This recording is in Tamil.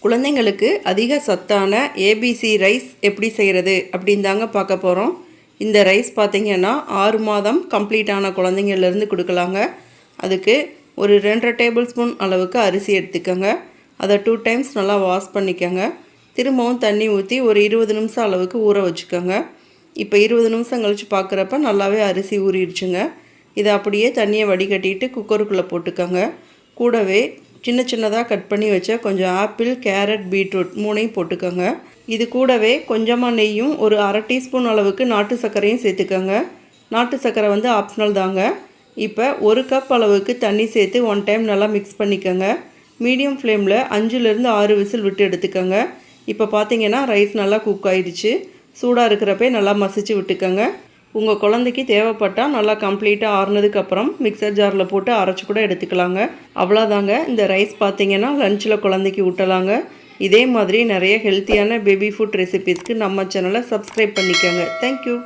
குழந்தைங்களுக்கு அதிக சத்தான ஏபிசி ரைஸ் எப்படி செய்கிறது அப்படின்னு தாங்க பார்க்க போகிறோம். இந்த ரைஸ் பார்த்திங்கன்னா 6 மாதம் கம்ப்ளீட் ஆன குழந்தைங்கள்லேருந்து கொடுக்கலாங்க. அதுக்கு ஒரு 2.5 டேபிள் ஸ்பூன் அளவுக்கு அரிசி எடுத்துக்கோங்க. அதை 2 டைம்ஸ் நல்லா வாஷ் பண்ணிக்கோங்க. திரும்பவும் தண்ணி ஊற்றி ஒரு 20 நிமிஷம் அளவுக்கு ஊற வச்சுக்கோங்க. இப்போ 20 நிமிஷம் கழித்து பார்க்குறப்ப நல்லாவே அரிசி ஊறிடுச்சுங்க. இதை அப்படியே தண்ணியை வடிகட்டிட்டு குக்கருக்குள்ளே போட்டுக்கோங்க. கூடவே சின்னதாக கட் பண்ணி வச்ச கொஞ்சம் ஆப்பிள், கேரட், பீட்ரூட் 3ஐயும் போட்டுக்கோங்க. இது கூடவே கொஞ்சமாக நெய்யும் ஒரு 1/2 டீஸ்பூன் அளவுக்கு நாட்டு சர்க்கரையும் சேர்த்துக்கோங்க. நாட்டு சர்க்கரை ஆப்ஷனல் தாங்க. இப்போ 1 கப் அளவுக்கு தண்ணி சேர்த்து 1 டைம் நல்லா மிக்ஸ் பண்ணிக்கோங்க. மீடியம் ஃப்ளேமில் 5லேருந்து 6 விசில் விட்டு எடுத்துக்கோங்க. இப்போ பார்த்தீங்கன்னா ரைஸ் நல்லா குக் ஆகிடுச்சு. சூடாக இருக்கிறப்பே நல்லா மசிச்சு விட்டுக்கோங்க. உங்கள் குழந்தைக்கு தேவைப்பட்டால் நல்லா கம்ப்ளீட்டாக ஆறுனதுக்கப்புறம் மிக்சர் ஜாரில் போட்டு அரைச்சி கூட எடுத்துக்கலாங்க. அவ்வளோதாங்க. இந்த ரைஸ் பார்த்திங்கன்னா லஞ்சில் குழந்தைக்கு ஊட்டலாங்க. இதே மாதிரி நிறைய ஹெல்த்தியான பேபி ஃபுட் ரெசிபீஸ்க்கு நம்ம சேனலை சப்ஸ்கிரைப் பண்ணிக்கோங்க. தேங்க்யூ.